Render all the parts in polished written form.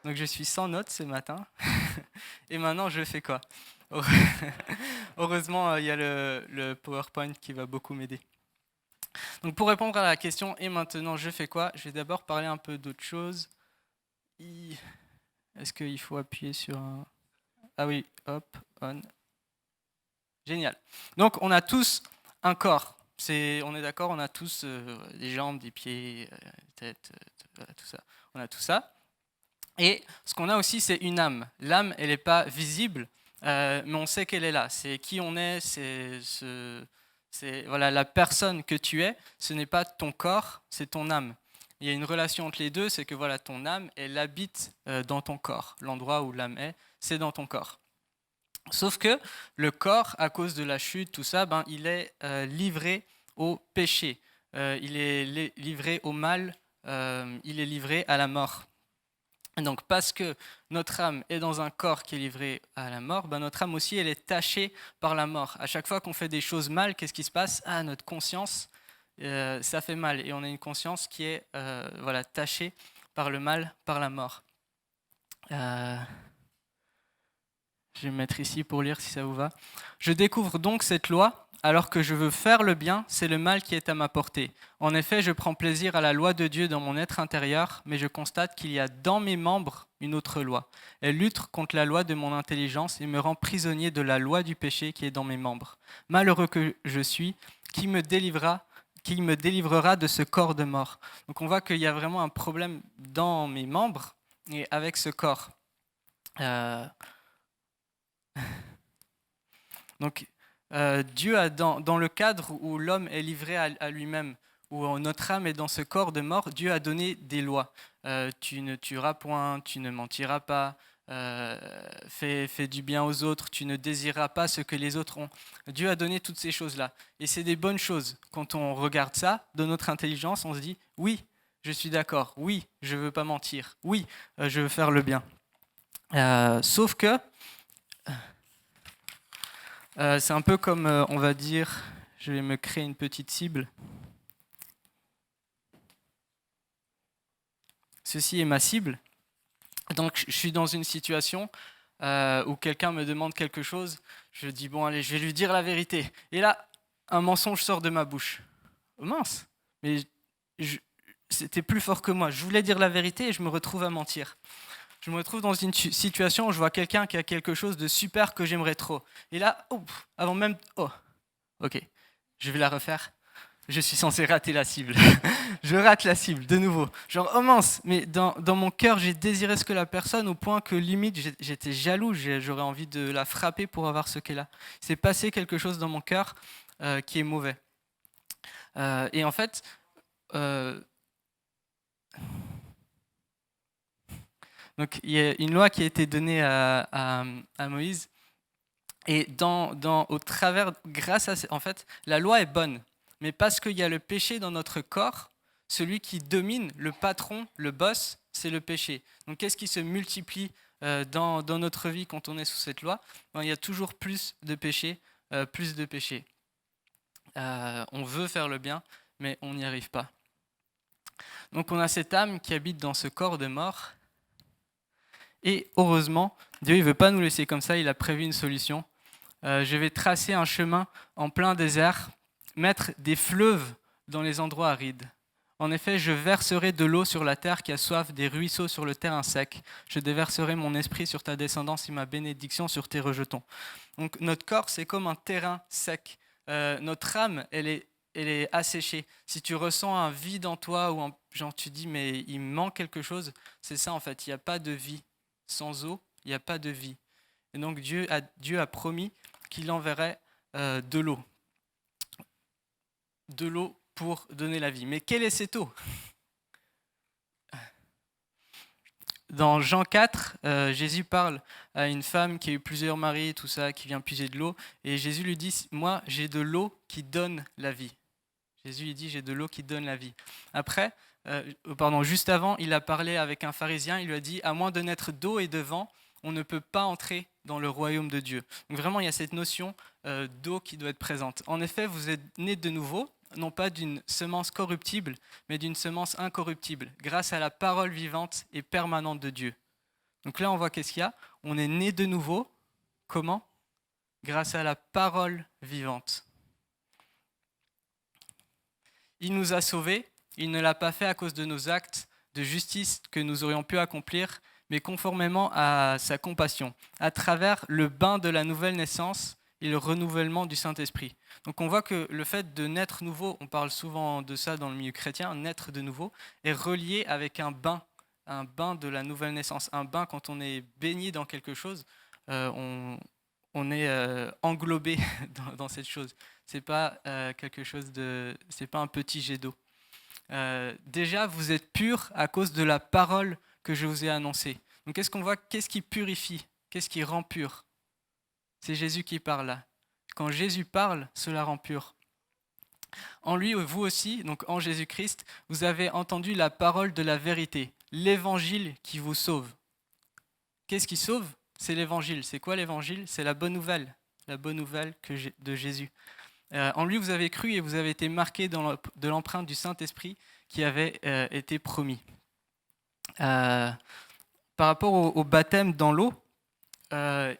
Donc je suis sans notes ce matin. Et maintenant, je fais quoi? Heureusement, il y a le PowerPoint qui va beaucoup m'aider. Donc pour répondre à la question et maintenant je fais quoi? Je vais d'abord parler un peu d'autre chose. Est-ce qu'il faut appuyer sur un... Ah oui, hop, on. Génial. Donc on a tous un corps. On est d'accord, on a tous des jambes, des pieds, des têtes, voilà, tout ça. On a tout ça. Et ce qu'on a aussi, c'est une âme. L'âme, elle n'est pas visible, mais on sait qu'elle est là. C'est qui on est, c'est voilà, la personne que tu es. Ce n'est pas ton corps, c'est ton âme. Il y a une relation entre les deux, c'est que voilà, ton âme, elle habite dans ton corps. L'endroit où l'âme est, c'est dans ton corps. Sauf que le corps, à cause de la chute, tout ça, ben, il est livré au péché. Il est livré au mal, il est livré à la mort. Donc parce que notre âme est dans un corps qui est livré à la mort, ben notre âme aussi elle est tachée par la mort. À chaque fois qu'on fait des choses mal, qu'est-ce qui se passe? Ah, notre conscience, ça fait mal. Et on a une conscience qui est voilà, tachée par le mal, par la mort. Je vais me mettre ici pour lire si ça vous va. Je découvre donc cette loi, alors que je veux faire le bien, c'est le mal qui est à ma portée. En effet, je prends plaisir à la loi de Dieu dans mon être intérieur, mais je constate qu'il y a dans mes membres une autre loi. Elle lutte contre la loi de mon intelligence et me rend prisonnier de la loi du péché qui est dans mes membres. Malheureux que je suis, qui me délivrera de ce corps de mort. Donc on voit qu'il y a vraiment un problème dans mes membres et avec ce corps. Donc, Dieu a dans le cadre où l'homme est livré à lui-même, où notre âme est dans ce corps de mort, Dieu a donné des lois. Tu ne tueras point, tu ne mentiras pas, fais du bien aux autres, tu ne désireras pas ce que les autres ont. Dieu a donné toutes ces choses-là. Et c'est des bonnes choses. Quand on regarde ça, de notre intelligence, on se dit, oui, je suis d'accord, oui, je ne veux pas mentir, oui, je veux faire le bien. Sauf que c'est un peu comme, on va dire, je vais me créer une petite cible. Ceci est ma cible. Donc, je suis dans une situation où quelqu'un me demande quelque chose. Je dis, bon, allez, je vais lui dire la vérité. Et là, un mensonge sort de ma bouche. Oh, mince, mais c'était plus fort que moi. Je voulais dire la vérité et je me retrouve à mentir. Je me retrouve dans une situation où je vois quelqu'un qui a quelque chose de super que j'aimerais trop. Et là, avant même... Oh, ok, je vais la refaire. Je suis censé rater la cible. Je rate la cible, de nouveau. Genre, oh mince, mais dans mon cœur, j'ai désiré ce que la personne au point que limite, j'étais jaloux, j'aurais envie de la frapper pour avoir ce qu'elle a. Il s'est passé quelque chose dans mon cœur qui est mauvais. Et en fait, donc, il y a une loi qui a été donnée à Moïse. Et au travers, grâce à... En fait, la loi est bonne. Mais parce qu'il y a le péché dans notre corps, celui qui domine, le patron, le boss, c'est le péché. Donc qu'est-ce qui se multiplie dans notre vie quand on est sous cette loi? Il y a toujours plus de péché, plus de péché. On veut faire le bien, mais on n'y arrive pas. Donc on a cette âme qui habite dans ce corps de mort. Et heureusement, Dieu ne veut pas nous laisser comme ça, il a prévu une solution. Je vais tracer un chemin en plein désert, mettre des fleuves dans les endroits arides. En effet, je verserai de l'eau sur la terre qui a soif, des ruisseaux sur le terrain sec. Je déverserai mon esprit sur ta descendance et ma bénédiction sur tes rejetons. Donc notre corps, c'est comme un terrain sec. Notre âme, elle est asséchée. Si tu ressens un vide en toi, ou genre tu dis mais il me manque quelque chose, c'est ça en fait, il n'y a pas de vie. Sans eau, il n'y a pas de vie. Et donc Dieu a promis qu'il enverrait de l'eau. De l'eau pour donner la vie. Mais quelle est cette eau? Dans Jean 4, Jésus parle à une femme qui a eu plusieurs maris, tout ça, qui vient puiser de l'eau. Et Jésus lui dit, moi j'ai de l'eau qui donne la vie. Jésus lui dit, j'ai de l'eau qui donne la vie. Après, juste avant, il a parlé avec un pharisien, il lui a dit, à moins de naître d'eau et de vent, on ne peut pas entrer dans le royaume de Dieu. Donc vraiment, il y a cette notion d'eau qui doit être présente. En effet, vous êtes nés de nouveau, non pas d'une semence corruptible, mais d'une semence incorruptible, grâce à la parole vivante et permanente de Dieu. Donc là, on voit qu'est-ce qu'il y a. On est né de nouveau. Comment? Grâce à la parole vivante. Il nous a sauvés. Il ne l'a pas fait à cause de nos actes de justice que nous aurions pu accomplir, mais conformément à sa compassion, à travers le bain de la nouvelle naissance et le renouvellement du Saint-Esprit. Donc on voit que le fait de naître nouveau, on parle souvent de ça dans le milieu chrétien, naître de nouveau, est relié avec un bain de la nouvelle naissance. Un bain, quand on est baigné dans quelque chose, on est englobé dans cette chose. C'est pas quelque chose c'est pas un petit jet d'eau. Déjà, vous êtes purs à cause de la parole que je vous ai annoncée. Donc, qu'est-ce qu'on voit? Qu'est-ce qui purifie? Qu'est-ce qui rend pur? C'est Jésus qui parle là. Quand Jésus parle, cela rend pur. En lui, vous aussi, donc en Jésus-Christ, vous avez entendu la parole de la vérité, l'évangile qui vous sauve. Qu'est-ce qui sauve? C'est l'évangile. C'est quoi l'évangile? C'est la bonne nouvelle de Jésus. En lui, vous avez cru et vous avez été marqués de l'empreinte du Saint-Esprit qui avait été promis. Par rapport au baptême dans l'eau, donc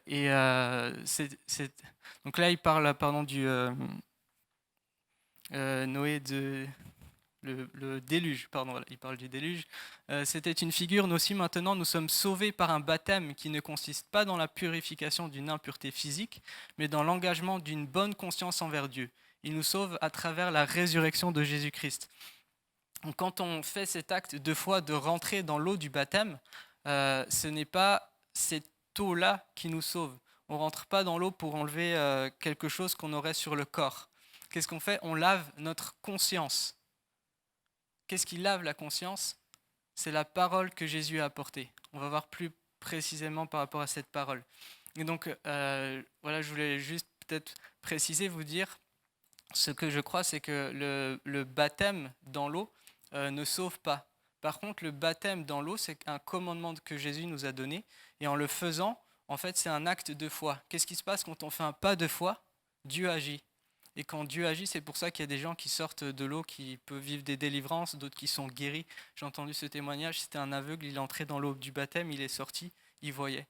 là, il parle du Noé le déluge, voilà, il parle du déluge. C'était une figure, nous aussi maintenant, nous sommes sauvés par un baptême qui ne consiste pas dans la purification d'une impureté physique, mais dans l'engagement d'une bonne conscience envers Dieu. Il nous sauve à travers la résurrection de Jésus-Christ. Donc, quand on fait cet acte de foi de rentrer dans l'eau du baptême, ce n'est pas cette eau-là qui nous sauve. On ne rentre pas dans l'eau pour enlever quelque chose qu'on aurait sur le corps. Qu'est-ce qu'on fait? On lave notre conscience. Qu'est-ce qui lave la conscience? C'est la parole que Jésus a apportée. On va voir plus précisément par rapport à cette parole. Et donc, voilà, je voulais juste peut-être préciser, vous dire, ce que je crois, c'est que le baptême dans l'eau ne sauve pas. Par contre, le baptême dans l'eau, c'est un commandement que Jésus nous a donné. Et en le faisant, en fait, c'est un acte de foi. Qu'est-ce qui se passe quand on fait un pas de foi? Dieu agit. Et quand Dieu agit, c'est pour ça qu'il y a des gens qui sortent de l'eau, qui peuvent vivre des délivrances, d'autres qui sont guéris. J'ai entendu ce témoignage, c'était un aveugle, il est entré dans l'eau du baptême, il est sorti, il voyait.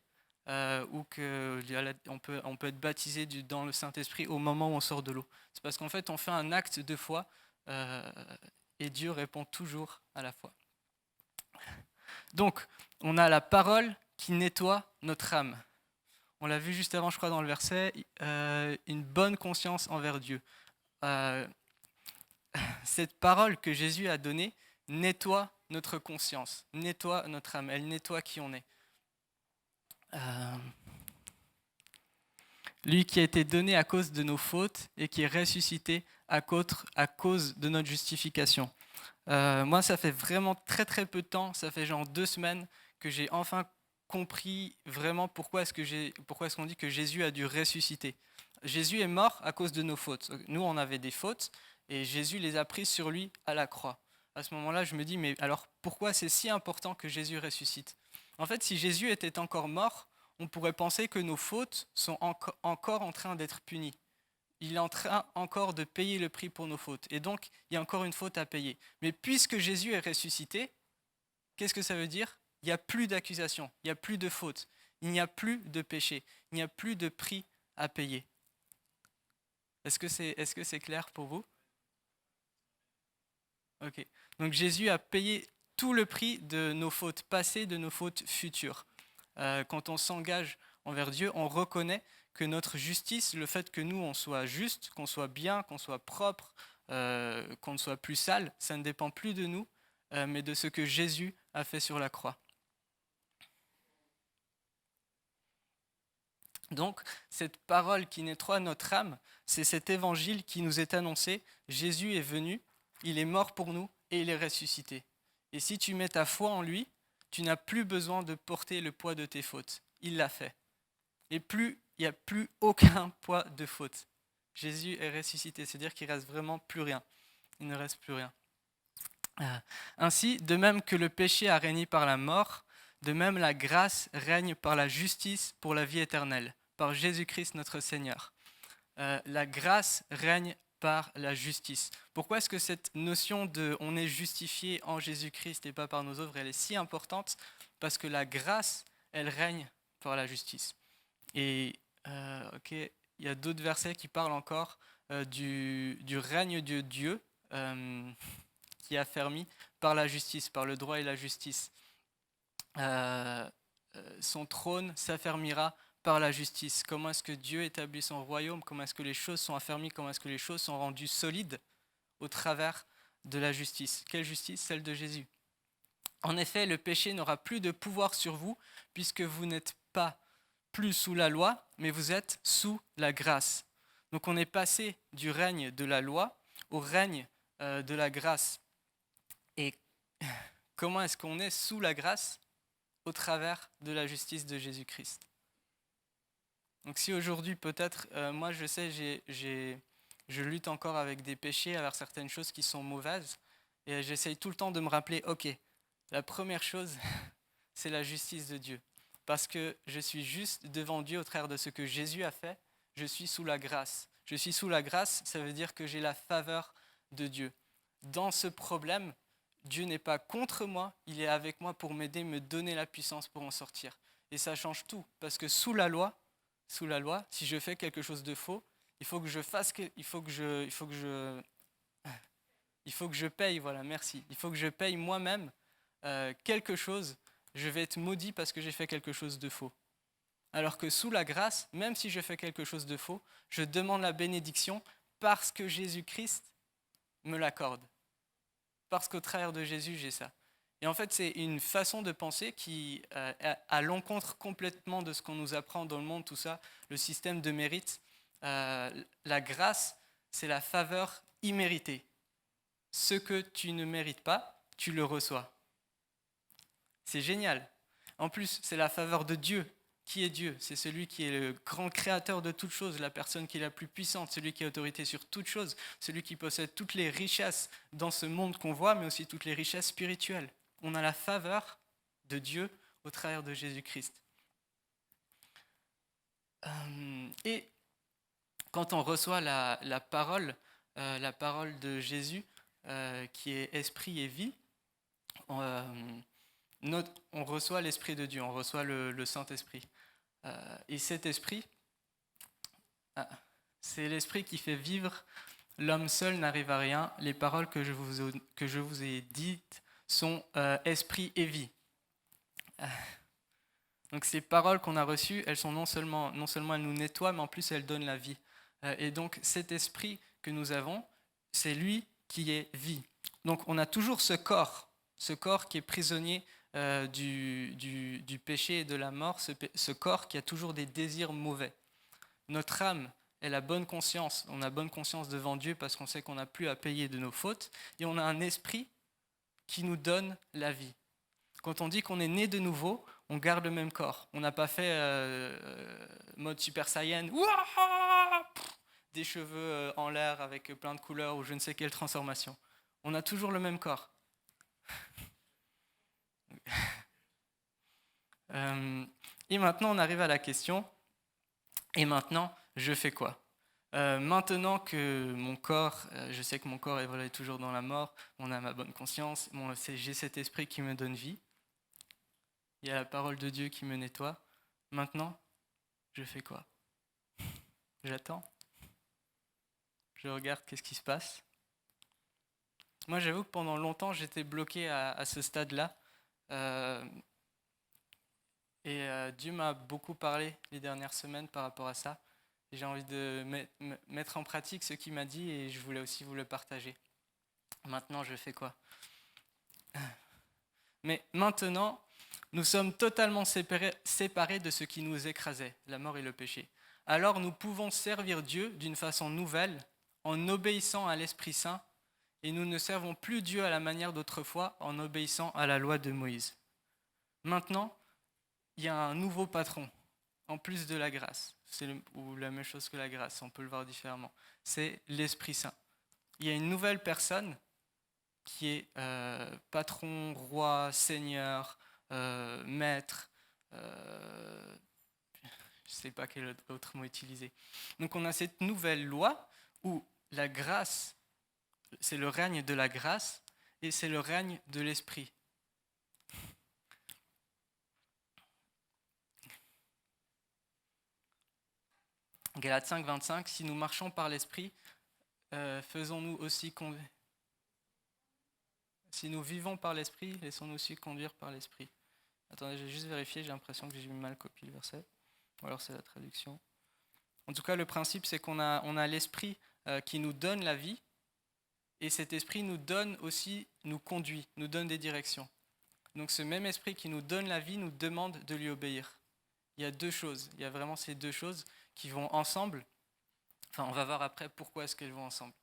Ou qu'on peut être baptisé dans le Saint-Esprit au moment où on sort de l'eau. C'est parce qu'en fait, on fait un acte de foi et Dieu répond toujours à la foi. Donc, on a la parole qui nettoie notre âme. On l'a vu juste avant, je crois, dans le verset, une bonne conscience envers Dieu. Cette parole que Jésus a donnée nettoie notre conscience, nettoie notre âme, elle nettoie qui on est. Lui qui a été donné à cause de nos fautes et qui est ressuscité à cause de notre justification. Moi, ça fait vraiment très très peu de temps, ça fait genre 2 semaines que j'ai enfin compris vraiment pourquoi est-ce qu'on dit que Jésus a dû ressusciter. Jésus est mort à cause de nos fautes. Nous, on avait des fautes et Jésus les a prises sur lui à la croix. À ce moment-là, je me dis, mais alors pourquoi c'est si important que Jésus ressuscite? En fait, si Jésus était encore mort, on pourrait penser que nos fautes sont encore en train d'être punies. Il est en train encore de payer le prix pour nos fautes. Et donc, il y a encore une faute à payer. Mais puisque Jésus est ressuscité, qu'est-ce que ça veut dire? Il n'y a plus d'accusation, il n'y a plus de faute, il n'y a plus de péché, il n'y a plus de prix à payer. Est-ce que c'est clair pour vous? Ok. Donc Jésus a payé tout le prix de nos fautes passées, de nos fautes futures. Quand on s'engage envers Dieu, on reconnaît que notre justice, le fait que nous, on soit juste, qu'on soit bien, qu'on soit propre, qu'on ne soit plus sale, ça ne dépend plus de nous, mais de ce que Jésus a fait sur la croix. Donc, cette parole qui nettoie notre âme, c'est cet évangile qui nous est annoncé. Jésus est venu, il est mort pour nous et il est ressuscité. Et si tu mets ta foi en lui, tu n'as plus besoin de porter le poids de tes fautes. Il l'a fait. Et il n'y a plus aucun poids de faute. Jésus est ressuscité, c'est-à-dire qu'il ne reste vraiment plus rien. Il ne reste plus rien. Ainsi, de même que le péché a régné par la mort, de même la grâce règne par la justice pour la vie éternelle, par Jésus-Christ notre Seigneur. La grâce règne par la justice. Pourquoi est-ce que cette notion de on est justifié en Jésus-Christ et pas par nos œuvres, elle est si importante? Parce que la grâce, elle règne par la justice. Et il y a d'autres versets qui parlent encore du règne de Dieu qui est affermi par la justice, par le droit et la justice. Son trône s'affermira par la justice. Comment est-ce que Dieu établit son royaume? Comment est-ce que les choses sont affermies? Comment est-ce que les choses sont rendues solides au travers de la justice? Quelle justice? Celle de Jésus. En effet, le péché n'aura plus de pouvoir sur vous, puisque vous n'êtes pas plus sous la loi, mais vous êtes sous la grâce. Donc on est passé du règne de la loi au règne de la grâce. Et comment est-ce qu'on est sous la grâce? Au travers de la justice de Jésus-Christ. Donc si aujourd'hui peut-être, moi je sais, je lutte encore avec des péchés, avec certaines choses qui sont mauvaises, et j'essaye tout le temps de me rappeler, ok, la première chose, c'est la justice de Dieu. Parce que je suis juste devant Dieu au travers de ce que Jésus a fait, je suis sous la grâce. Je suis sous la grâce, ça veut dire que j'ai la faveur de Dieu. Dans ce problème, Dieu n'est pas contre moi, il est avec moi pour m'aider, me donner la puissance pour en sortir. Et ça change tout, parce que sous la loi, si je fais quelque chose de faux, il faut que je paye, voilà, merci. Il faut que je paye moi-même quelque chose, je vais être maudit parce que j'ai fait quelque chose de faux. Alors que sous la grâce, même si je fais quelque chose de faux, je demande la bénédiction parce que Jésus-Christ me l'accorde. Parce qu'au travers de Jésus, j'ai ça. Et en fait, c'est une façon de penser qui est à l'encontre complètement de ce qu'on nous apprend dans le monde, tout ça, le système de mérite. La grâce, c'est la faveur imméritée. Ce que tu ne mérites pas, tu le reçois. C'est génial. En plus, c'est la faveur de Dieu. Qui est Dieu? C'est celui qui est le grand créateur de toutes choses, la personne qui est la plus puissante, celui qui a autorité sur toutes choses, celui qui possède toutes les richesses dans ce monde qu'on voit, mais aussi toutes les richesses spirituelles. On a la faveur de Dieu au travers de Jésus-Christ. Et quand on reçoit la parole de Jésus, qui est esprit et vie, on reçoit l'Esprit de Dieu, on reçoit le Saint-Esprit. Et cet Esprit, c'est l'Esprit qui fait vivre. L'homme seul n'arrive à rien. Les paroles que je vous ai dites sont esprit et vie. Donc ces paroles qu'on a reçues, elles sont non seulement elles nous nettoient, mais en plus elles donnent la vie. Et donc cet esprit que nous avons, c'est lui qui est vie. Donc on a toujours ce corps qui est prisonnier du péché et de la mort, ce corps qui a toujours des désirs mauvais. Notre âme, elle a bonne conscience, on a bonne conscience devant Dieu parce qu'on sait qu'on n'a plus à payer de nos fautes, et on a un esprit qui nous donne la vie. Quand on dit qu'on est né de nouveau, on garde le même corps. On n'a pas fait mode Super Saiyan, des cheveux en l'air avec plein de couleurs ou je ne sais quelle transformation. On a toujours le même corps. Et maintenant, on arrive à la question, et maintenant, je fais quoi? Maintenant que mon corps, je sais que mon corps est toujours dans la mort, on a ma bonne conscience, j'ai cet esprit qui me donne vie, il y a la parole de Dieu qui me nettoie. Maintenant, je fais quoi? J'attends. Je regarde qu'est-ce qui se passe. Moi, j'avoue que pendant longtemps, j'étais bloqué à ce stade-là. Dieu m'a beaucoup parlé les dernières semaines par rapport à ça. Et j'ai envie de mettre en pratique ce qu'il m'a dit et je voulais aussi vous le partager. Maintenant, je fais quoi? Mais maintenant, nous sommes totalement séparés de ce qui nous écrasait, la mort et le péché. Alors nous pouvons servir Dieu d'une façon nouvelle, en obéissant à l'Esprit Saint, et nous ne servons plus Dieu à la manière d'autrefois, en obéissant à la loi de Moïse. Maintenant, il y a un nouveau patron, en plus de la grâce, ou la même chose que la grâce, on peut le voir différemment, c'est l'Esprit Saint. Il y a une nouvelle personne qui est patron, roi, seigneur, maître, je ne sais pas quel autre mot utiliser. Donc on a cette nouvelle loi où la grâce, c'est le règne de la grâce et c'est le règne de l'esprit. Galates 5, 25, si nous marchons par l'esprit, faisons-nous aussi conduire. Si nous vivons par l'esprit, laissons-nous aussi conduire par l'esprit. Attendez, j'ai juste vérifié, j'ai l'impression que j'ai mal copié le verset. Ou alors c'est la traduction. En tout cas, le principe, c'est qu'on a l'esprit qui nous donne la vie, et cet esprit nous donne aussi, nous conduit, nous donne des directions. Donc ce même esprit qui nous donne la vie nous demande de lui obéir. Il y a deux choses, il y a vraiment ces deux choses qui vont ensemble. Enfin, on va voir après pourquoi est-ce qu'elles vont ensemble.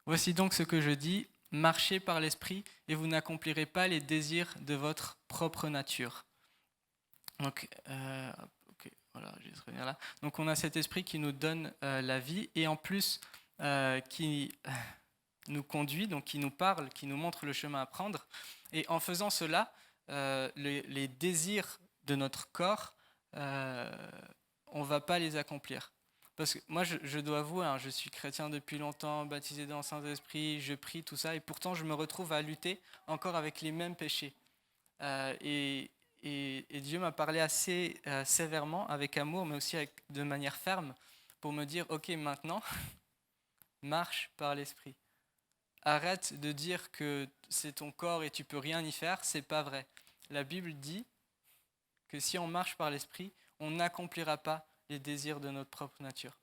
Voici donc ce que je dis, marchez par l'esprit et vous n'accomplirez pas les désirs de votre propre nature. Donc, voilà, je vais se revenir là. Donc on a cet esprit qui nous donne la vie et en plus qui nous conduit, donc qui nous parle, qui nous montre le chemin à prendre. Et en faisant cela, les désirs de notre corps, on ne va pas les accomplir. Parce que moi, je dois avouer, je suis chrétien depuis longtemps, baptisé dans le Saint-Esprit, je prie, tout ça, et pourtant je me retrouve à lutter encore avec les mêmes péchés. Et Dieu m'a parlé assez sévèrement, avec amour, mais aussi de manière ferme, pour me dire, ok, maintenant, marche par l'Esprit. Arrête de dire que c'est ton corps et tu peux rien y faire, c'est pas vrai. La Bible dit que si on marche par l'Esprit, on n'accomplira pas les désirs de notre propre nature.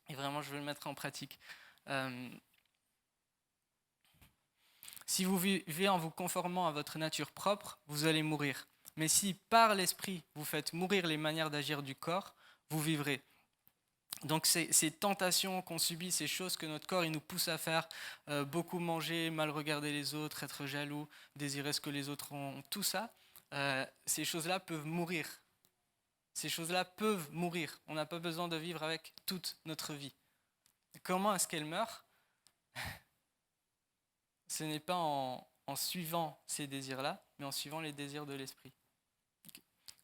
Et vraiment, je veux le mettre en pratique. Si vous vivez en vous conformant à votre nature propre, vous allez mourir. Mais si par l'Esprit, vous faites mourir les manières d'agir du corps, vous vivrez. Donc ces tentations qu'on subit, ces choses que notre corps il nous pousse à faire, beaucoup manger, mal regarder les autres, être jaloux, désirer ce que les autres ont, tout ça, ces choses-là peuvent mourir. Ces choses-là peuvent mourir. On n'a pas besoin de vivre avec toute notre vie. Comment est-ce qu'elles meurent ? Ce n'est pas en suivant ces désirs-là, mais en suivant les désirs de l'esprit.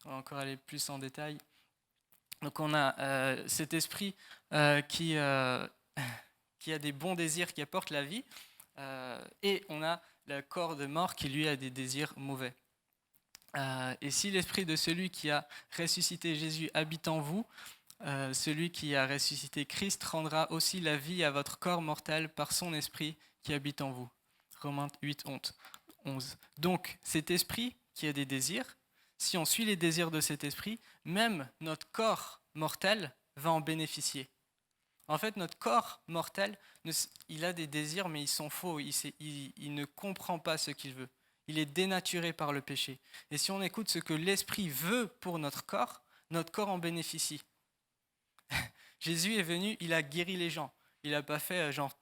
On va encore aller plus en détail. Donc on a cet esprit qui a des bons désirs, qui apporte la vie, et on a le corps de mort qui lui a des désirs mauvais. Et si l'esprit de celui qui a ressuscité Jésus habite en vous, celui qui a ressuscité Christ rendra aussi la vie à votre corps mortel par son esprit qui habite en vous. Romains 8, 11. Donc cet esprit qui a des désirs, si on suit les désirs de cet esprit, même notre corps mortel va en bénéficier. En fait, notre corps mortel, il a des désirs, mais ils sont faux. Il ne comprend pas ce qu'il veut. Il est dénaturé par le péché. Et si on écoute ce que l'esprit veut pour notre corps en bénéficie. Jésus est venu, il a guéri les gens. Il n'a pas fait genre,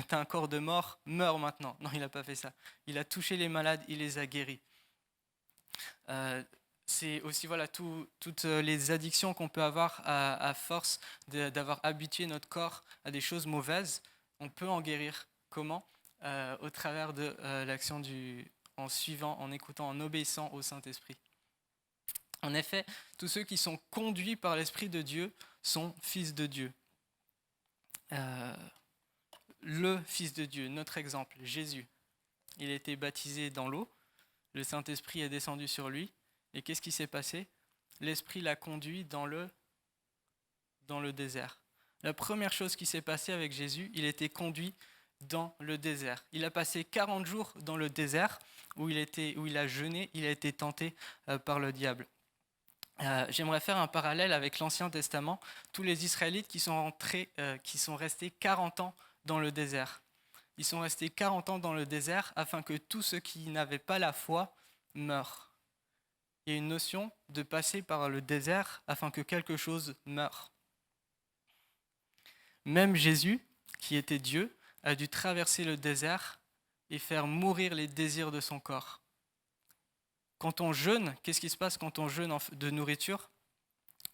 t'as un corps de mort, meurs maintenant. Non, il n'a pas fait ça. Il a touché les malades, il les a guéris. C'est aussi voilà, toutes les addictions qu'on peut avoir à force d'avoir habitué notre corps à des choses mauvaises. On peut en guérir. Comment ? Au travers de l'action en suivant, en écoutant, en obéissant au Saint-Esprit. En effet, tous ceux qui sont conduits par l'Esprit de Dieu sont fils de Dieu. Le Fils de Dieu, notre exemple, Jésus, il a été baptisé dans l'eau, le Saint-Esprit est descendu sur lui, et qu'est-ce qui s'est passé ? L'Esprit l'a conduit dans le désert. La première chose qui s'est passée avec Jésus, il était conduit dans le désert. Il a passé 40 jours dans le désert où il a jeûné, il a été tenté par le diable. J'aimerais faire un parallèle avec l'Ancien Testament, tous les Israélites qui sont restés 40 ans dans le désert. Ils sont restés 40 ans dans le désert afin que tous ceux qui n'avaient pas la foi meurent. Il y a une notion de passer par le désert afin que quelque chose meure. Même Jésus, qui était Dieu, a dû traverser le désert et faire mourir les désirs de son corps. Quand on jeûne, qu'est-ce qui se passe quand on jeûne de nourriture ?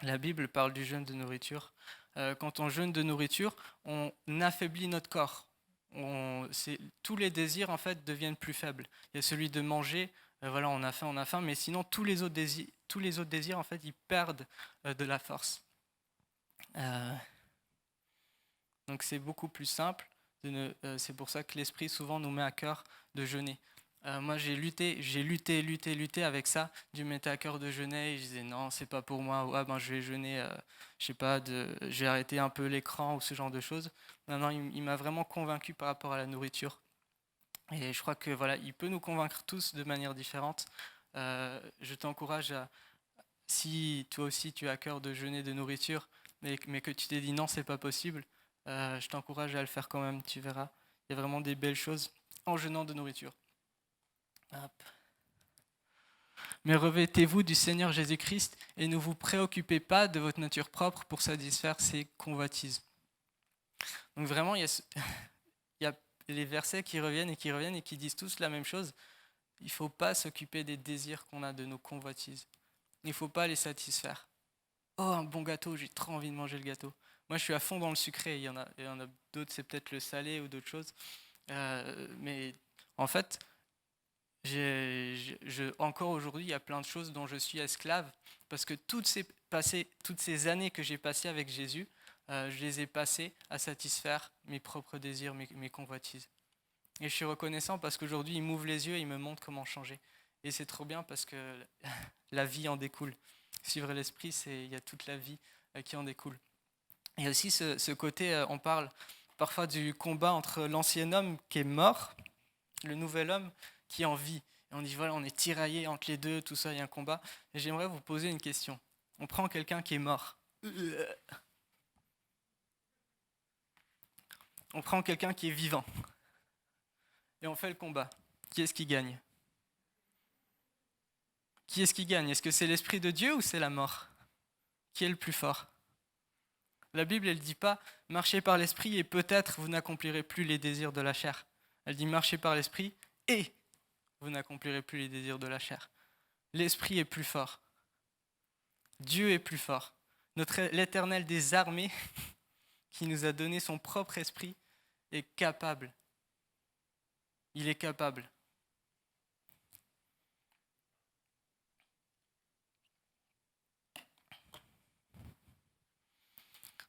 La Bible parle du jeûne de nourriture. Quand on jeûne de nourriture, on affaiblit notre corps. Tous les désirs en fait deviennent plus faibles. Il y a celui de manger, voilà, on a faim, mais sinon tous les autres désirs en fait ils perdent de la force. Donc c'est beaucoup plus simple. C'est pour ça que l'Esprit souvent nous met à cœur de jeûner. Moi, j'ai lutté avec ça. Dieu mettait à cœur de jeûner et je disais non, c'est pas pour moi. Ouais, ben, je vais jeûner, je sais pas, j'ai arrêté un peu l'écran ou ce genre de choses. Maintenant, il m'a vraiment convaincu par rapport à la nourriture. Et je crois que voilà, il peut nous convaincre tous de manière différente. Je t'encourage à, si toi aussi tu as à cœur de jeûner de nourriture, mais que tu t'es dit non, c'est pas possible, je t'encourage à le faire quand même, tu verras. Il y a vraiment des belles choses en jeûnant de nourriture. Hop. Mais revêtez-vous du Seigneur Jésus-Christ et ne vous préoccupez pas de votre nature propre pour satisfaire ses convoitises. Donc vraiment, il y a les versets qui reviennent et qui disent tous la même chose. Il ne faut pas s'occuper des désirs qu'on a, de nos convoitises. Il ne faut pas les satisfaire. Oh, un bon gâteau, j'ai trop envie de manger le gâteau. Moi, je suis à fond dans le sucré. Il y en a d'autres, c'est peut-être le salé ou d'autres choses. Mais en fait, encore aujourd'hui, il y a plein de choses dont je suis esclave parce que toutes ces années que j'ai passées avec Jésus, je les ai passées à satisfaire mes propres désirs, mes convoitises. Et je suis reconnaissant parce qu'aujourd'hui, il m'ouvre les yeux et il me montre comment changer. Et c'est trop bien parce que la vie en découle. Suivre l'esprit, il y a toute la vie qui en découle. Il y a aussi ce côté, on parle parfois du combat entre l'ancien homme qui est mort, le nouvel homme qui est en vie. Et on dit, voilà, on est tiraillé entre les deux, tout ça, il y a un combat. Et j'aimerais vous poser une question. On prend quelqu'un qui est mort. On prend quelqu'un qui est vivant. Et on fait le combat. Qui est-ce qui gagne ? Qui est-ce qui gagne ? Est-ce que c'est l'Esprit de Dieu ou c'est la mort ? Qui est le plus fort ? La Bible, elle ne dit pas « marchez par l'Esprit et peut-être vous n'accomplirez plus les désirs de la chair ». Elle dit « marchez par l'Esprit et vous n'accomplirez plus les désirs de la chair ». L'Esprit est plus fort. Dieu est plus fort. L'Éternel des armées, qui nous a donné son propre esprit, est capable. Il est capable.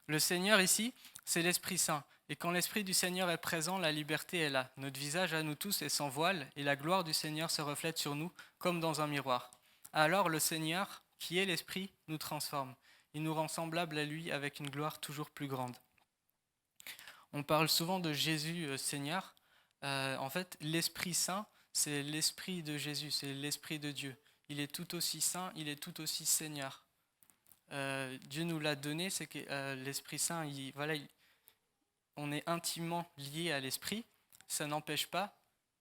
Le Seigneur ici, c'est l'Esprit Saint. Et quand l'Esprit du Seigneur est présent, la liberté est là. Notre visage à nous tous est sans voile et la gloire du Seigneur se reflète sur nous comme dans un miroir. Alors le Seigneur, qui est l'Esprit, nous transforme. Il nous rend semblables à lui avec une gloire toujours plus grande. On parle souvent de Jésus Seigneur. En fait, l'Esprit Saint, c'est l'Esprit de Jésus, c'est l'Esprit de Dieu. Il est tout aussi saint, il est tout aussi Seigneur. Dieu nous l'a donné, c'est que l'Esprit Saint, on est intimement lié à l'Esprit. Ça n'empêche pas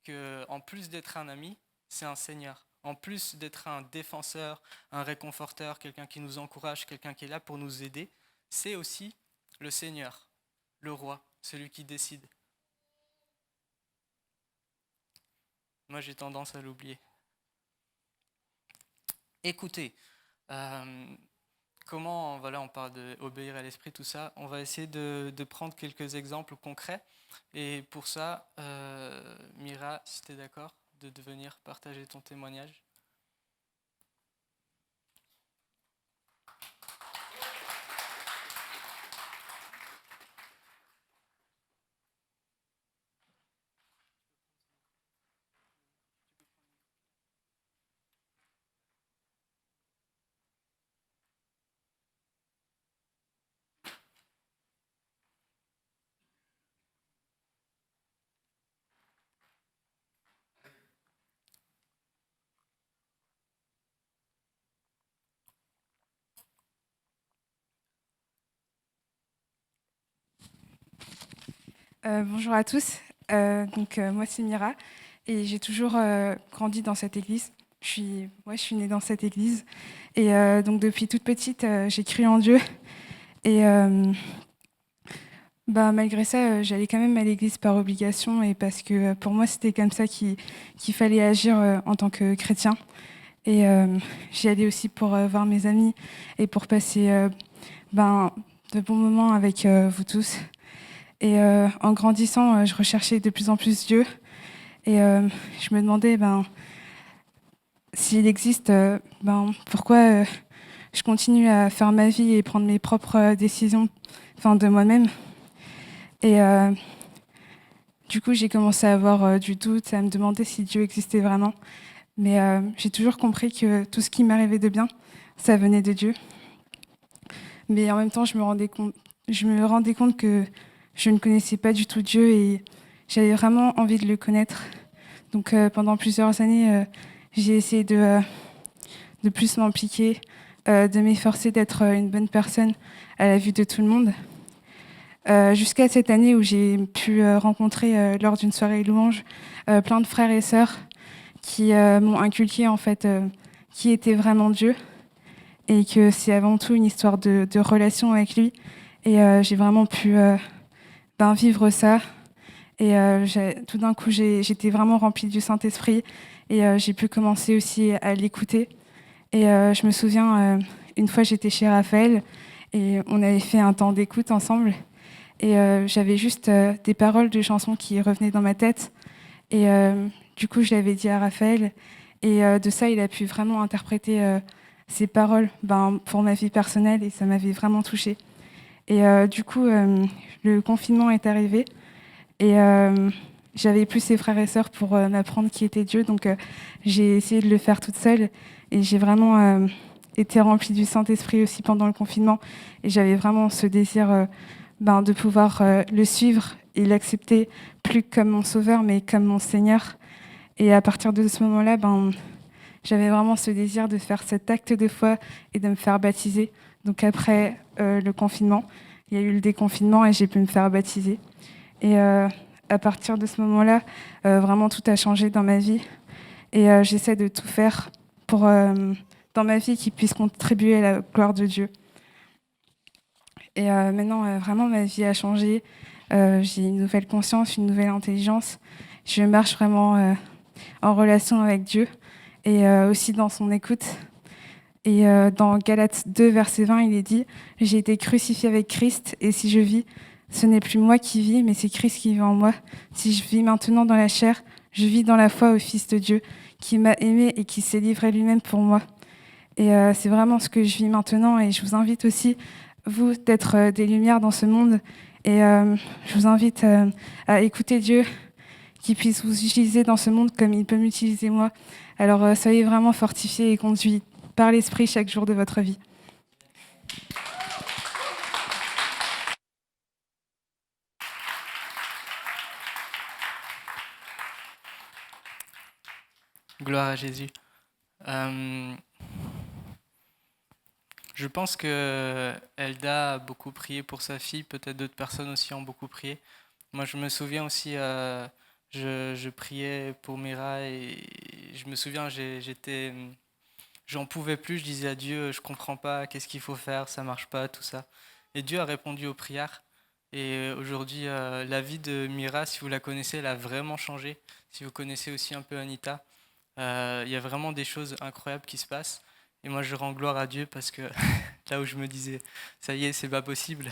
qu'en plus d'être un ami, c'est un Seigneur. En plus d'être un défenseur, un réconforteur, quelqu'un qui nous encourage, quelqu'un qui est là pour nous aider, c'est aussi le Seigneur, le roi, celui qui décide. Moi, j'ai tendance à l'oublier. Écoutez, comment, voilà, on parle d'obéir à l'esprit, tout ça. On va essayer de prendre quelques exemples concrets. Et pour ça, Mira, si tu es d'accord, de venir partager ton témoignage. Bonjour à tous. Moi, c'est Mira et j'ai toujours grandi dans cette église. Je suis née dans cette église et donc depuis toute petite, j'ai cru en Dieu. Et malgré ça, j'allais quand même à l'église par obligation et parce que pour moi, c'était comme ça qu'il fallait agir en tant que chrétien. Et j'y allais aussi pour voir mes amis et pour passer de bons moments avec vous tous. Et en grandissant, je recherchais de plus en plus Dieu. Et je me demandais s'il existe, pourquoi je continue à faire ma vie et prendre mes propres décisions de moi-même. Et Du coup, j'ai commencé à avoir du doute, à me demander si Dieu existait vraiment. Mais j'ai toujours compris que tout ce qui m'arrivait de bien, ça venait de Dieu. Mais en même temps, je me rendais compte que je ne connaissais pas du tout Dieu et j'avais vraiment envie de le connaître. Donc pendant plusieurs années, j'ai essayé de plus m'impliquer, de m'efforcer d'être une bonne personne à la vue de tout le monde. Jusqu'à cette année où j'ai pu rencontrer lors d'une soirée louange plein de frères et sœurs qui m'ont inculqué en fait qui était vraiment Dieu et que c'est avant tout une histoire de relation avec lui. Et j'ai vraiment pu vivre ça. Et tout d'un coup, j'étais vraiment remplie du Saint-Esprit et j'ai pu commencer aussi à l'écouter. Et je me souviens, une fois, j'étais chez Raphaël et on avait fait un temps d'écoute ensemble. Et j'avais juste des paroles de chansons qui revenaient dans ma tête. Et du coup, je l'avais dit à Raphaël. Et de ça, il a pu vraiment interpréter ces paroles pour ma vie personnelle. Et ça m'avait vraiment touchée. Et du coup, le confinement est arrivé. Et j'avais plus ses frères et sœurs pour m'apprendre qui était Dieu. Donc j'ai essayé de le faire toute seule. Et j'ai vraiment été remplie du Saint-Esprit aussi pendant le confinement. Et j'avais vraiment ce désir de pouvoir le suivre et l'accepter plus comme mon sauveur, mais comme mon Seigneur. Et à partir de ce moment-là, j'avais vraiment ce désir de faire cet acte de foi et de me faire baptiser. Donc après le confinement, il y a eu le déconfinement et j'ai pu me faire baptiser. Et à partir de ce moment-là, vraiment tout a changé dans ma vie. Et j'essaie de tout faire pour, dans ma vie, qui puisse contribuer à la gloire de Dieu. Et maintenant, vraiment, ma vie a changé. J'ai une nouvelle conscience, une nouvelle intelligence. Je marche vraiment en relation avec Dieu et aussi dans son écoute. Et dans Galates 2, verset 20, il est dit « J'ai été crucifié avec Christ, et si je vis, ce n'est plus moi qui vis, mais c'est Christ qui vit en moi. Si je vis maintenant dans la chair, je vis dans la foi au Fils de Dieu, qui m'a aimé et qui s'est livré lui-même pour moi. » Et c'est vraiment ce que je vis maintenant. Et je vous invite aussi, vous, d'être des lumières dans ce monde. Et je vous invite à écouter Dieu, qui puisse vous utiliser dans ce monde comme il peut m'utiliser moi. Alors soyez vraiment fortifiés et conduits par l'Esprit chaque jour de votre vie. Gloire à Jésus. Je pense que Elda a beaucoup prié pour sa fille, peut-être d'autres personnes aussi ont beaucoup prié. Moi, je me souviens aussi, je priais pour Mira et je me souviens, j'en pouvais plus. Je disais à Dieu, je comprends pas, qu'est-ce qu'il faut faire, ça marche pas, tout ça. Et Dieu a répondu aux prières. Et aujourd'hui, la vie de Mira, si vous la connaissez, elle a vraiment changé. Si vous connaissez aussi un peu Anita, il y a vraiment des choses incroyables qui se passent. Et moi, je rends gloire à Dieu parce que là où je me disais, ça y est, c'est pas possible.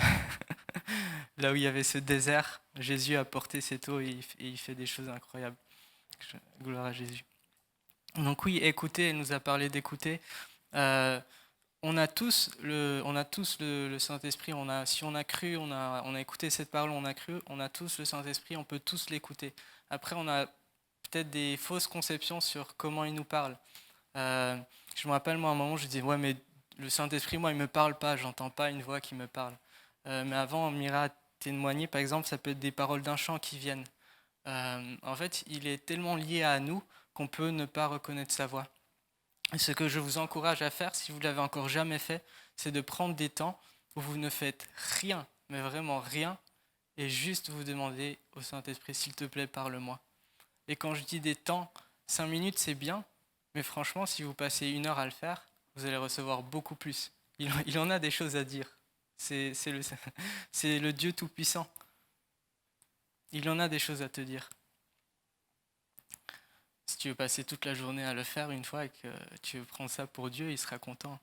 Là où il y avait ce désert, Jésus a porté cette eau et il fait des choses incroyables. Gloire à Jésus. Donc oui, écouter, elle nous a parlé d'écouter. On a tous le Saint-Esprit. Si on a cru, on a écouté cette parole, on a cru, on a tous le Saint-Esprit, on peut tous l'écouter. Après, on a peut-être des fausses conceptions sur comment il nous parle. Je me rappelle, moi, à un moment, je disais, ouais, mais le Saint-Esprit, moi, il me parle pas, j'entends pas une voix qui me parle. Mais avant, Mira témoigner, par exemple, ça peut être des paroles d'un chant qui viennent. En fait, il est tellement lié à nous qu'on peut ne pas reconnaître sa voix. Et ce que je vous encourage à faire, si vous ne l'avez encore jamais fait, c'est de prendre des temps où vous ne faites rien, mais vraiment rien, et juste vous demander au Saint-Esprit, s'il te plaît, parle-moi. Et quand je dis des temps, 5 minutes, c'est bien, mais franchement, si vous passez 1 heure à le faire, vous allez recevoir beaucoup plus. Il en a des choses à dire. C'est le Dieu Tout-Puissant. Il en a des choses à te dire. Si tu veux passer toute la journée à le faire une fois et que tu veux prendre ça pour Dieu, il sera content.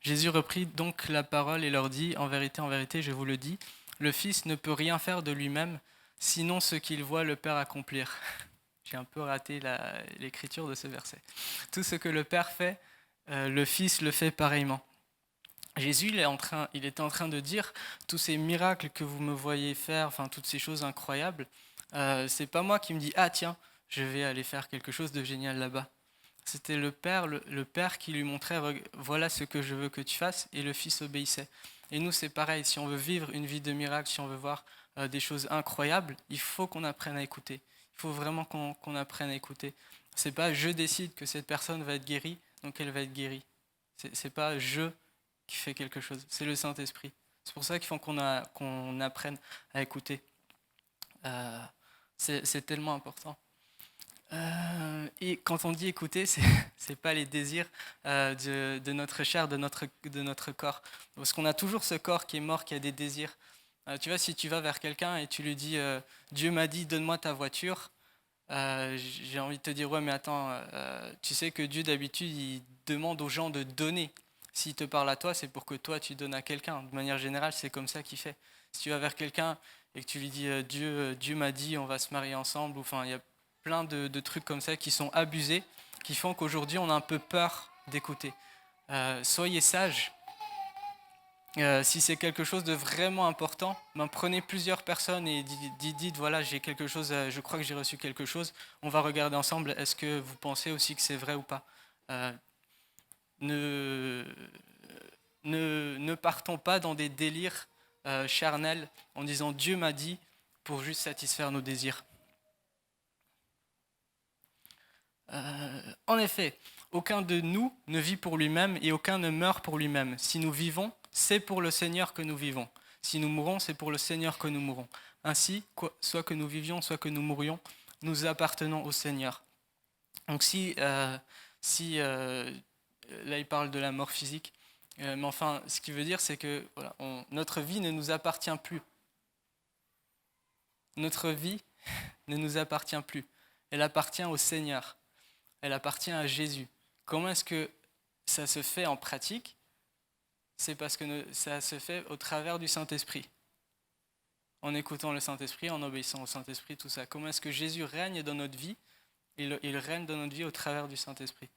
Jésus reprit donc la parole et leur dit, en vérité, je vous le dis, le Fils ne peut rien faire de lui-même, sinon ce qu'il voit le Père accomplir. J'ai un peu raté l'écriture de ce verset. Tout ce que le Père fait, le Fils le fait pareillement. Jésus, il était en train de dire, tous ces miracles que vous me voyez faire, enfin toutes ces choses incroyables, c'est pas moi qui me dis, ah tiens, je vais aller faire quelque chose de génial là-bas. C'était le Père, le Père qui lui montrait, voilà ce que je veux que tu fasses, et le Fils obéissait. Et nous, c'est pareil, si on veut vivre une vie de miracle, si on veut voir des choses incroyables, il faut qu'on apprenne à écouter. Il faut vraiment qu'on apprenne à écouter. C'est pas je décide que cette personne va être guérie, donc elle va être guérie. C'est pas je qui fait quelque chose, c'est le Saint-Esprit. C'est pour ça qu'il faut qu'on apprenne à écouter. Euh, c'est tellement important. Et quand on dit écouter, c'est pas les désirs de notre chair, de notre corps. Parce qu'on a toujours ce corps qui est mort, qui a des désirs. Tu vois, si tu vas vers quelqu'un et tu lui dis Dieu m'a dit, donne-moi ta voiture, j'ai envie de te dire, ouais, mais attends, tu sais que Dieu d'habitude, il demande aux gens de donner. S'il te parle à toi, c'est pour que toi, tu donnes à quelqu'un. De manière générale, c'est comme ça qu'il fait. Si tu vas vers quelqu'un et que tu lui dis Dieu m'a dit, on va se marier ensemble, ou enfin, il y a plein de trucs comme ça qui sont abusés, qui font qu'aujourd'hui, on a un peu peur d'écouter. Soyez sages. Si c'est quelque chose de vraiment important, ben prenez plusieurs personnes et dites voilà, j'ai quelque chose, je crois que j'ai reçu quelque chose. On va regarder ensemble. Est-ce que vous pensez aussi que c'est vrai ou pas? Ne, ne partons pas dans des délires charnels en disant Dieu m'a dit pour juste satisfaire nos désirs. En effet, aucun de nous ne vit pour lui-même et aucun ne meurt pour lui-même. Si nous vivons, c'est pour le Seigneur que nous vivons. Si nous mourons, c'est pour le Seigneur que nous mourons. Ainsi, soit que nous vivions, soit que nous mourions, nous appartenons au Seigneur. Donc si là il parle de la mort physique, mais enfin, ce qui veut dire, c'est que voilà, notre vie ne nous appartient plus. Notre vie ne nous appartient plus. Elle appartient au Seigneur. Elle appartient à Jésus. Comment est-ce que ça se fait en pratique? C'est parce que ça se fait au travers du Saint-Esprit. En écoutant le Saint-Esprit, en obéissant au Saint-Esprit, tout ça. Comment est-ce que Jésus règne dans notre vie? Il règne dans notre vie au travers du Saint-Esprit.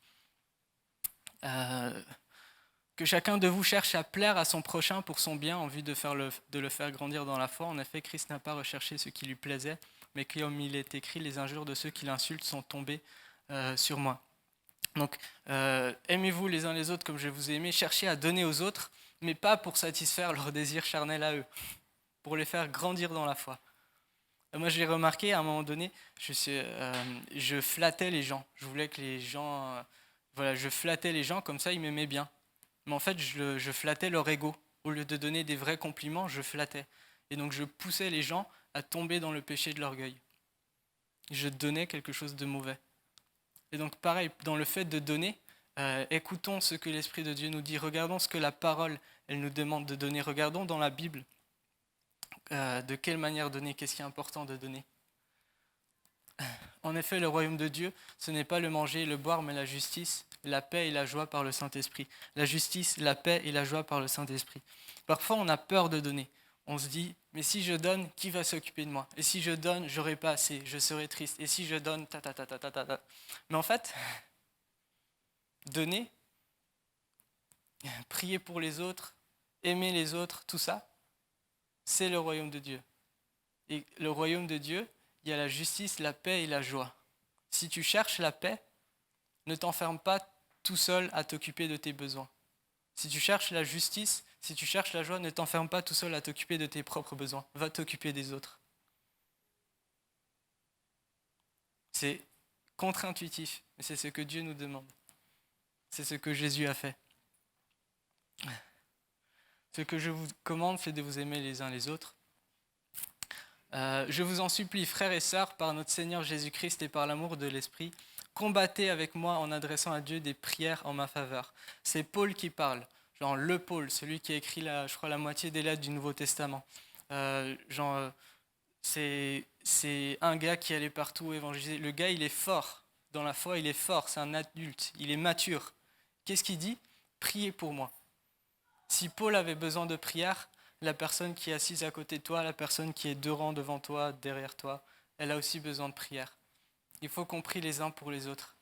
Que chacun de vous cherche à plaire à son prochain pour son bien en vue de le faire grandir dans la foi. En effet, Christ n'a pas recherché ce qui lui plaisait, mais comme il est écrit, les injures de ceux qui l'insultent sont tombées sur moi. Donc, aimez-vous les uns les autres comme je vous ai aimé, cherchez à donner aux autres, mais pas pour satisfaire leurs désirs charnels à eux, pour les faire grandir dans la foi. Moi, j'ai remarqué à un moment donné, je flattais les gens. Je voulais que les gens, voilà, je flattais les gens comme ça, ils m'aimaient bien. Mais en fait, je flattais leur ego. Au lieu de donner des vrais compliments, je flattais. Et donc, je poussais les gens à tomber dans le péché de l'orgueil. Je donnais quelque chose de mauvais. Et donc pareil, dans le fait de donner, écoutons ce que l'Esprit de Dieu nous dit, regardons ce que la parole, elle nous demande de donner, regardons dans la Bible de quelle manière donner, qu'est-ce qui est important de donner. En effet, le royaume de Dieu, ce n'est pas le manger et le boire, mais la justice, la paix et la joie par le Saint-Esprit. La justice, la paix et la joie par le Saint-Esprit. Parfois, on a peur de donner. On se dit, mais si je donne, qui va s'occuper de moi? Et si je donne, j'aurai pas assez, je serai triste. Et si je donne, ta ta ta ta ta ta ta. Mais en fait, donner, prier pour les autres, aimer les autres, tout ça, c'est le royaume de Dieu. Et le royaume de Dieu, il y a la justice, la paix et la joie. Si tu cherches la paix, ne t'enferme pas tout seul à t'occuper de tes besoins. Si tu cherches la justice, si tu cherches la joie, ne t'enferme pas tout seul à t'occuper de tes propres besoins. Va t'occuper des autres. C'est contre-intuitif, mais c'est ce que Dieu nous demande. C'est ce que Jésus a fait. Ce que je vous commande, c'est de vous aimer les uns les autres. Je vous en supplie, frères et sœurs, par notre Seigneur Jésus-Christ et par l'amour de l'Esprit, combattez avec moi en adressant à Dieu des prières en ma faveur. C'est Paul qui parle, genre le Paul, celui qui a écrit, je crois, la moitié des lettres du Nouveau Testament. C'est un gars qui allait partout évangéliser. Le gars, il est fort dans la foi, il est fort, c'est un adulte, il est mature. Qu'est-ce qu'il dit? Priez pour moi. Si Paul avait besoin de prière, la personne qui est assise à côté de toi, la personne qui est 2 rangs devant toi, derrière toi, elle a aussi besoin de prière. Il faut qu'on prie les uns pour les autres.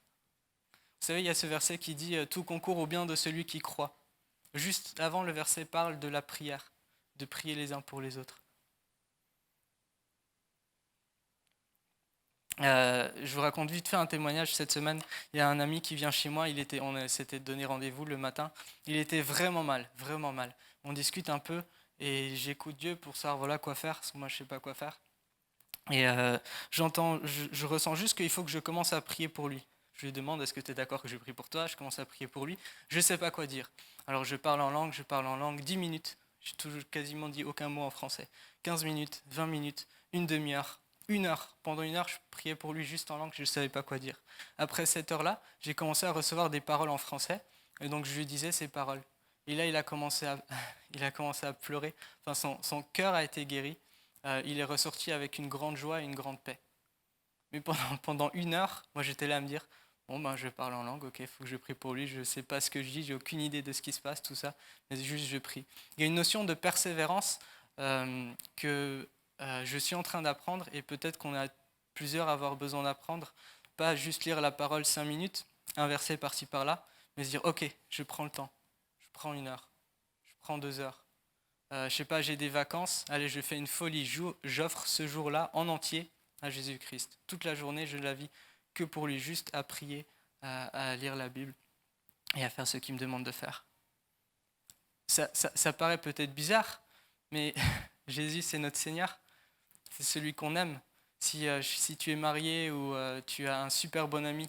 Vous savez, il y a ce verset qui dit « Tout concourt au bien de celui qui croit ». Juste avant, le verset parle de la prière, de prier les uns pour les autres. Je vous raconte vite fait un témoignage cette semaine. Il y a un ami qui vient chez moi, on s'était donné rendez-vous le matin. Il était vraiment mal, vraiment mal. On discute un peu et j'écoute Dieu pour savoir voilà quoi faire, parce que moi je sais pas quoi faire. Et je ressens juste qu'il faut que je commence à prier pour lui. Je lui demande est-ce que tu es d'accord que je prie pour toi. Je commence à prier pour lui. Je ne sais pas quoi dire. Alors je parle en langue, 10 minutes. J'ai toujours quasiment dit aucun mot en français. 15 minutes, 20 minutes, une demi-heure, une heure. Pendant une heure, je priais pour lui juste en langue, je ne savais pas quoi dire. Après cette heure-là, j'ai commencé à recevoir des paroles en français. Et donc je lui disais ces paroles. Et là, il a commencé à pleurer. Enfin, son cœur a été guéri. Il est ressorti avec une grande joie et une grande paix. Mais pendant une heure, moi j'étais là à me dire, bon ben je parle en langue, ok, il faut que je prie pour lui, je ne sais pas ce que je dis, j'ai aucune idée de ce qui se passe, tout ça, mais juste je prie. Il y a une notion de persévérance que je suis en train d'apprendre et peut-être qu'on a plusieurs à avoir besoin d'apprendre, pas juste lire la parole 5 minutes, un verset par-ci par-là, mais se dire, ok, je prends le temps, je prends une heure, je prends 2 heures. Je sais pas, j'ai des vacances, allez, je fais une folie, j'offre ce jour-là en entier à Jésus-Christ. Toute la journée, je la vis que pour lui, juste à prier, à lire la Bible et à faire ce qu'il me demande de faire. Ça paraît peut-être bizarre, mais Jésus, c'est notre Seigneur, c'est celui qu'on aime. Si tu es marié ou tu as un super bon ami,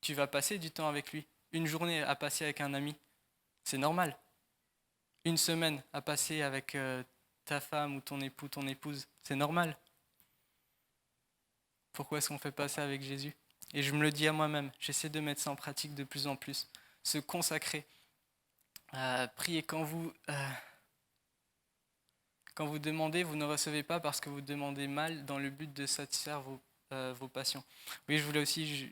tu vas passer du temps avec lui. Une journée à passer avec un ami, c'est normal. Une semaine à passer avec ta femme ou ton époux, ton épouse, c'est normal. Pourquoi est-ce qu'on ne fait pas ça avec Jésus? Et je me le dis à moi-même, j'essaie de mettre ça en pratique de plus en plus. Se consacrer, prier quand vous demandez, vous ne recevez pas parce que vous demandez mal dans le but de satisfaire vos passions. Oui, je voulais aussi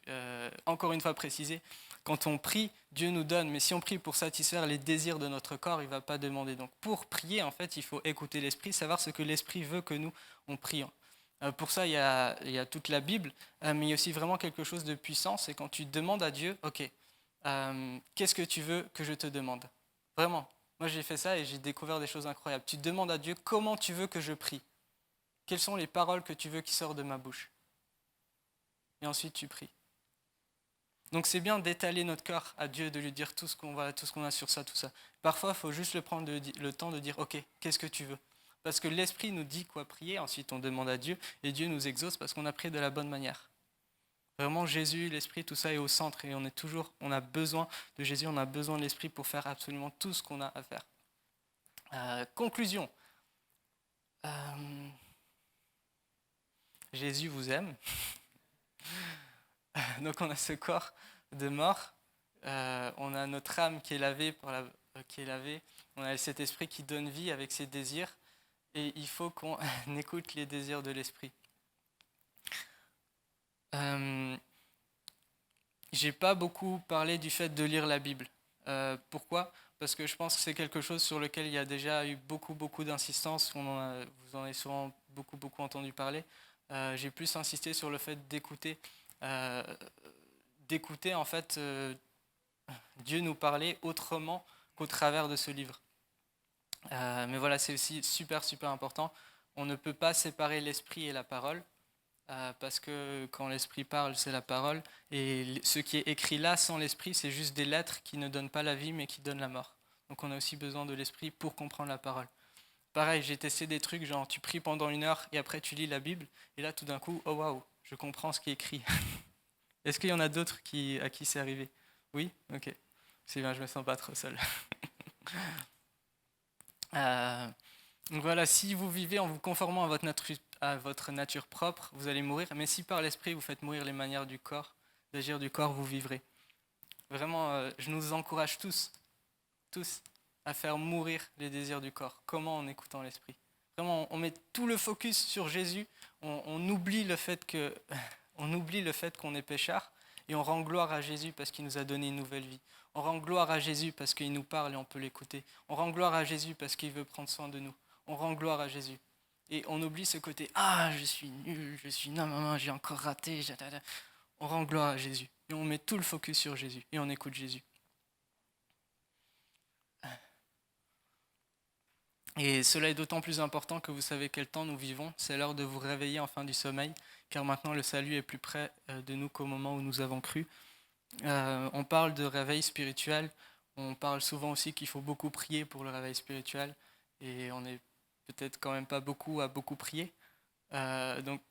encore une fois préciser, quand on prie, Dieu nous donne, mais si on prie pour satisfaire les désirs de notre corps, il ne va pas demander. Donc pour prier, en fait, il faut écouter l'Esprit, savoir ce que l'Esprit veut que nous, on prie. Pour ça, il y a toute la Bible, mais il y a aussi vraiment quelque chose de puissant, c'est quand tu demandes à Dieu, ok, qu'est-ce que tu veux que je te demande? Vraiment, moi j'ai fait ça et j'ai découvert des choses incroyables. Tu demandes à Dieu comment tu veux que je prie. Quelles sont les paroles que tu veux qui sortent de ma bouche? Et ensuite tu pries. Donc c'est bien d'étaler notre cœur à Dieu, de lui dire tout ce qu'on a sur ça, tout ça. Parfois, il faut juste prendre le temps de dire, ok, qu'est-ce que tu veux? Parce que l'Esprit nous dit quoi prier, ensuite on demande à Dieu, et Dieu nous exauce parce qu'on a prié de la bonne manière. Vraiment, Jésus, l'Esprit, tout ça est au centre, et on a besoin de Jésus, on a besoin de l'Esprit pour faire absolument tout ce qu'on a à faire. Conclusion. Jésus vous aime. Donc on a ce corps de mort, on a notre âme qui est lavée, on a cet esprit qui donne vie avec ses désirs, et il faut qu'on écoute les désirs de l'esprit. J'ai pas beaucoup parlé du fait de lire la Bible. Pourquoi? Parce que je pense que c'est quelque chose sur lequel il y a déjà eu beaucoup d'insistance, vous en avez souvent beaucoup entendu parler. J'ai plus insisté sur le fait d'écouter en fait Dieu nous parler autrement qu'au travers de ce livre. Mais voilà, c'est aussi super important. On ne peut pas séparer l'esprit et la parole, parce que quand l'esprit parle, c'est la parole, et ce qui est écrit là sans l'esprit, c'est juste des lettres qui ne donnent pas la vie mais qui donnent la mort. Donc on a aussi besoin de l'esprit pour comprendre la parole. Pareil, j'ai testé des trucs genre tu pries pendant une heure et après tu lis la Bible, et là tout d'un coup, oh waouh, je comprends ce qui est écrit. Est-ce qu'il y en a d'autres à qui c'est arrivé? Oui? Ok. C'est bien, je me sens pas trop seul. Donc voilà, si vous vivez en vous conformant à votre nature propre, vous allez mourir. Mais si par l'esprit vous faites mourir les manières du corps, d'agir du corps, vous vivrez. Vraiment, je nous encourage tous, à faire mourir les désirs du corps. Comment? En écoutant l'esprit. Vraiment, on met tout le focus sur Jésus. On oublie le fait qu'on est pécheur, et on rend gloire à Jésus parce qu'il nous a donné une nouvelle vie. On rend gloire à Jésus parce qu'il nous parle et on peut l'écouter. On rend gloire à Jésus parce qu'il veut prendre soin de nous. On rend gloire à Jésus. Et on oublie ce côté « Ah, je suis nul, non, j'ai encore raté. » On rend gloire à Jésus. Et on met tout le focus sur Jésus. Et on écoute Jésus. Et cela est d'autant plus important que vous savez quel temps nous vivons. C'est l'heure de vous réveiller enfin du sommeil, car maintenant le salut est plus près de nous qu'au moment où nous avons cru. On parle de réveil spirituel, on parle souvent aussi qu'il faut beaucoup prier pour le réveil spirituel, et on n'est peut-être quand même pas beaucoup à beaucoup prier. Donc,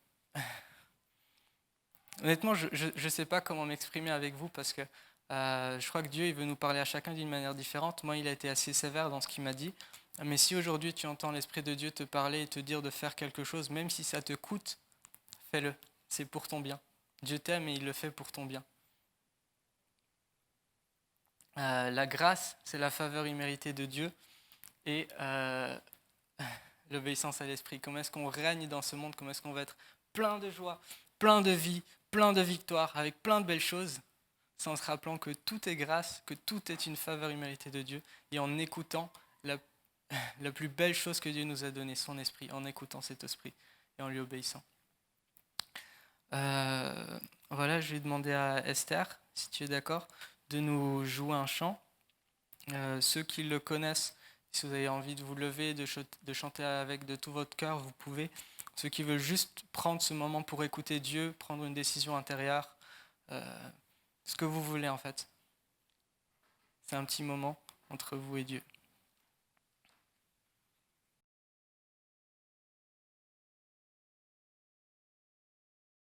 honnêtement, je ne sais pas comment m'exprimer avec vous parce que je crois que Dieu il veut nous parler à chacun d'une manière différente. Moi, il a été assez sévère dans ce qu'il m'a dit. Mais si aujourd'hui tu entends l'Esprit de Dieu te parler et te dire de faire quelque chose, même si ça te coûte, fais-le. C'est pour ton bien. Dieu t'aime et il le fait pour ton bien. La grâce, c'est la faveur imméritée de Dieu et l'obéissance à l'Esprit. Comment est-ce qu'on règne dans ce monde? Comment est-ce qu'on va être plein de joie, plein de vie, plein de victoire, avec plein de belles choses, sans se rappelant que tout est grâce, que tout est une faveur imméritée de Dieu, et en écoutant la plus belle chose que Dieu nous a donnée, son esprit, en écoutant cet esprit et en lui obéissant. Voilà, je vais demander à Esther, si tu es d'accord, de nous jouer un chant. Ceux qui le connaissent, si vous avez envie de vous lever, de chanter avec de tout votre cœur, vous pouvez. Ceux qui veulent juste prendre ce moment pour écouter Dieu, prendre une décision intérieure, ce que vous voulez en fait. C'est un petit moment entre vous et Dieu.